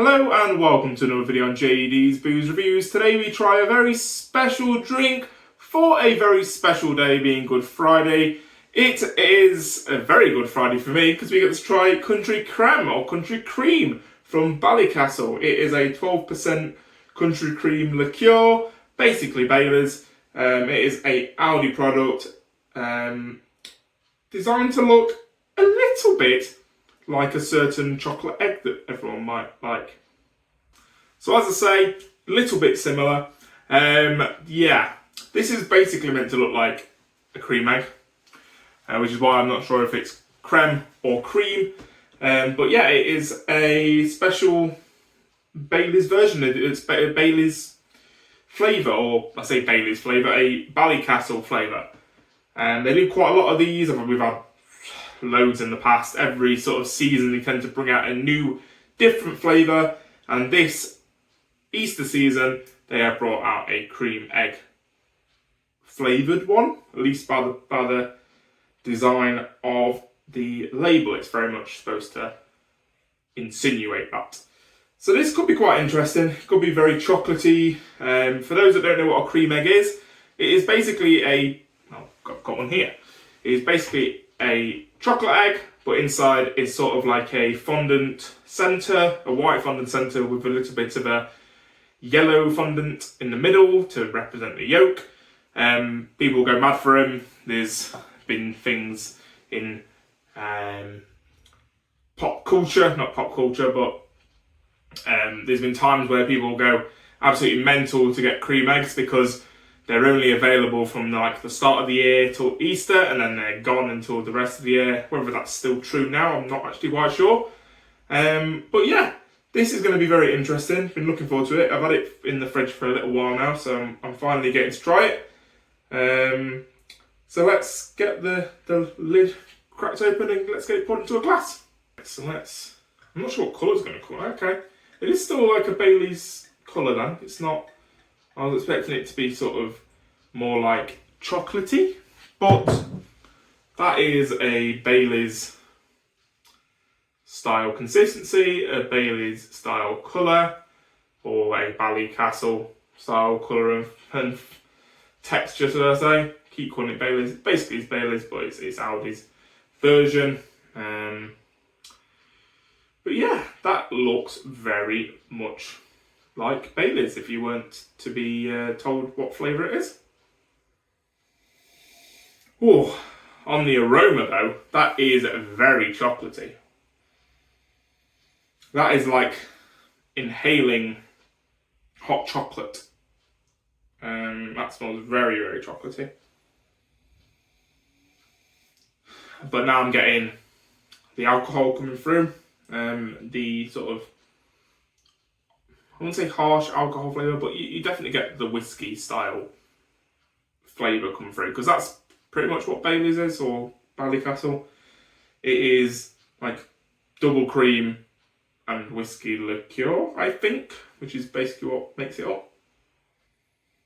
Hello and welcome to another video on JD's Booze Reviews. Today we try a very special drink for a very special day being Good Friday. It is a very good Friday for me because we get to try Country Crème or Country Cream from Ballycastle. It is a 12% country cream liqueur, basically Bailey's. It is a Aldi product designed to look a little bit like a certain chocolate egg that everyone might like. So as I say, a little bit similar. Yeah, this is basically meant to look like a cream egg, which is why I'm not sure if it's creme or cream. But yeah, it is a special Bailey's version. It's Bailey's flavour, or I say Bailey's flavour, a Ballycastle flavour. And they do quite a lot of these. We've had loads in the past. Every sort of season they tend to bring out a new different flavour, and this Easter season they have brought out a cream egg flavoured one, at least by the design of the label. It's very much supposed to insinuate that. So this could be quite interesting. It could be very chocolatey. For those that don't know what a cream egg is, it is basically I've got one here. It is basically a chocolate egg, but inside is sort of like a fondant centre, a white fondant centre with a little bit of a yellow fondant in the middle to represent the yolk. People go mad for them. There's been things in pop culture, not pop culture, but there's been times where people go absolutely mental to get cream eggs because they're only available from like the start of the year till Easter, and then they're gone until the rest of the year. Whether that's still true now, I'm not actually quite sure. But yeah, this is going to be very interesting. Been looking forward to it. I've had it in the fridge for a little while now, so I'm finally getting to try it. So let's get the lid cracked open and let's get it poured into a glass. So I'm not sure what colour it's going to come. Okay, it is still like a Bailey's colour then. It's not. I was expecting it to be sort of more like chocolatey, but that is a Bailey's style consistency, a Bailey's style colour, or a Ballycastle style colour and texture, should I say. Keep calling it Bailey's. Basically it's Bailey's, but it's Aldi's version. But yeah, that looks very much like Bailey's if you weren't to be told what flavour it is. Oh, on the aroma though, that is very chocolatey. That is like inhaling hot chocolate. That smells very, very chocolatey. But now I'm getting the alcohol coming through, the sort of, I wouldn't say harsh alcohol flavour, but you definitely get the whiskey style flavour coming through, because that's pretty much what Bailey's is, or Ballycastle. It is like double cream and whiskey liqueur, I think, which is basically what makes it up.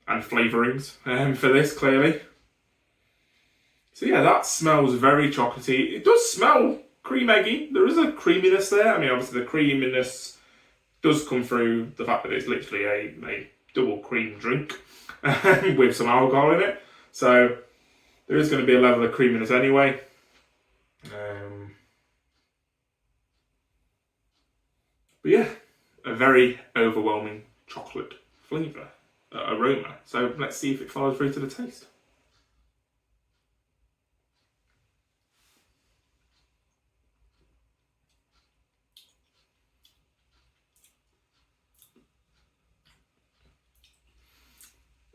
And flavourings for this, clearly. So yeah, that smells very chocolatey. It does smell cream eggy. There is a creaminess there. I mean, obviously the creaminess does come through the fact that it's literally a double cream drink with some alcohol in it. So there is going to be a level of creaminess anyway. But yeah, a very overwhelming chocolate flavour, aroma. So let's see if it follows through to the taste.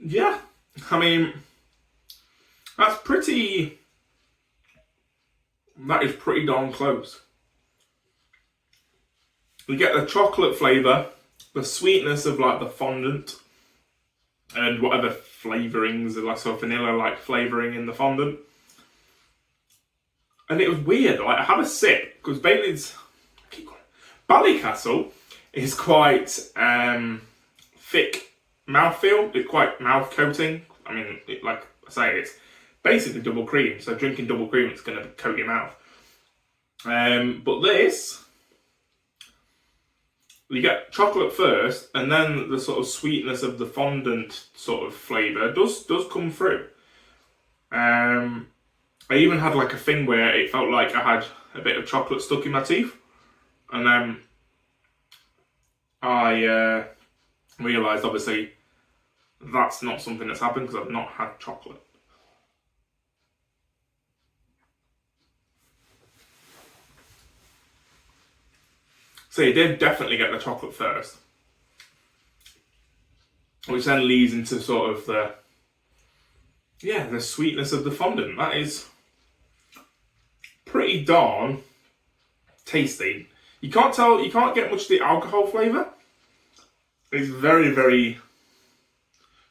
Yeah, I mean, that is pretty darn close. We get the chocolate flavour, the sweetness of like the fondant, and whatever flavourings, like sort of vanilla-like flavouring in the fondant. And it was weird, like I had a sip, because Ballycastle is quite thick mouthfeel. It's quite mouth coating. I mean, like I say, it's basically double cream. So drinking double cream, it's going to coat your mouth. But this you get chocolate first, and then the sort of sweetness of the fondant sort of flavour does come through. I even had like a thing where it felt like I had a bit of chocolate stuck in my teeth, and then I realised obviously that's not something that's happened because I've not had chocolate. So you did definitely get the chocolate first, which then leads into sort of the sweetness of the fondant. That is pretty darn tasty. You can't get much of the alcohol flavour. It's very, very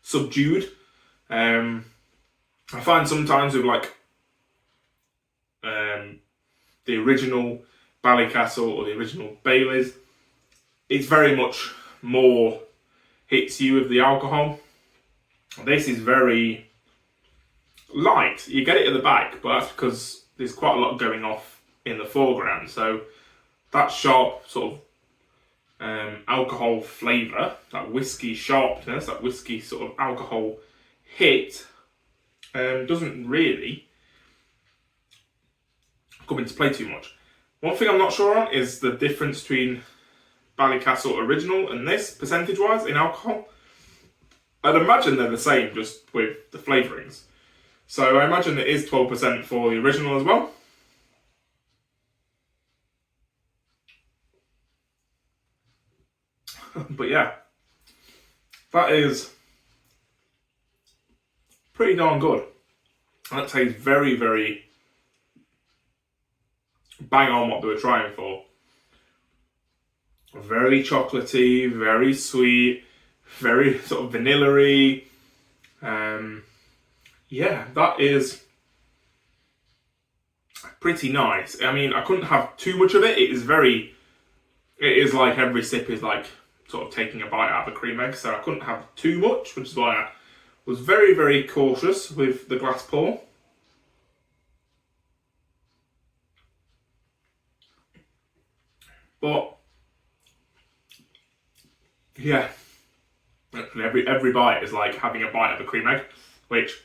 subdued. I find sometimes with like the original Ballycastle or the original Baileys, it's very much more hits you with the alcohol. This is very light. You get it at the back, but that's because there's quite a lot going off in the foreground. So that sharp sort of alcohol flavour, that whiskey sharpness, that whiskey sort of alcohol hit doesn't really come into play too much. One thing I'm not sure on is the difference between Ballycastle original and this, percentage-wise, in alcohol. I'd imagine they're the same, just with the flavourings. So I imagine it is 12% for the original as well. But yeah, that is pretty darn good. That tastes very, very bang on what they were trying for. Very chocolatey, very sweet, very sort of vanilla-y. Yeah, that is pretty nice. I mean, I couldn't have too much of it. It is like every sip is like sort of taking a bite out of a cream egg, so I couldn't have too much, which is why I was very, very cautious with the glass pour. But yeah, every bite is like having a bite of a cream egg, which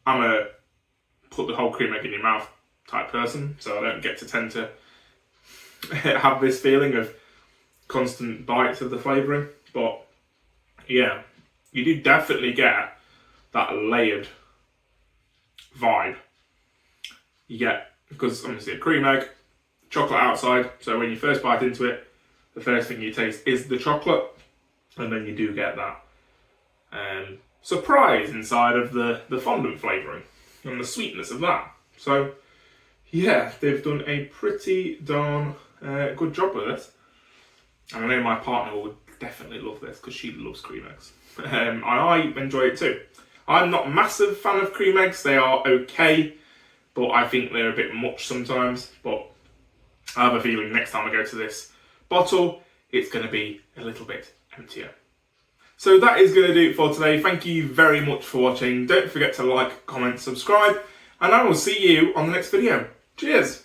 I'm a put the whole cream egg in your mouth type person, so I don't get to tend to have this feeling of constant bites of the flavouring. But yeah, you do definitely get that layered vibe. You get, because obviously a cream egg, chocolate outside, so when you first bite into it, the first thing you taste is the chocolate, and then you do get that surprise inside of the fondant flavouring and the sweetness of that. So yeah, they've done a pretty darn good job with this. And I know my partner would definitely love this because she loves cream eggs. I enjoy it too. I'm not a massive fan of cream eggs. They are okay, but I think they're a bit much sometimes. But I have a feeling next time I go to this bottle, it's going to be a little bit emptier. So that is going to do it for today. Thank you very much for watching. Don't forget to like, comment, subscribe, and I will see you on the next video. Cheers!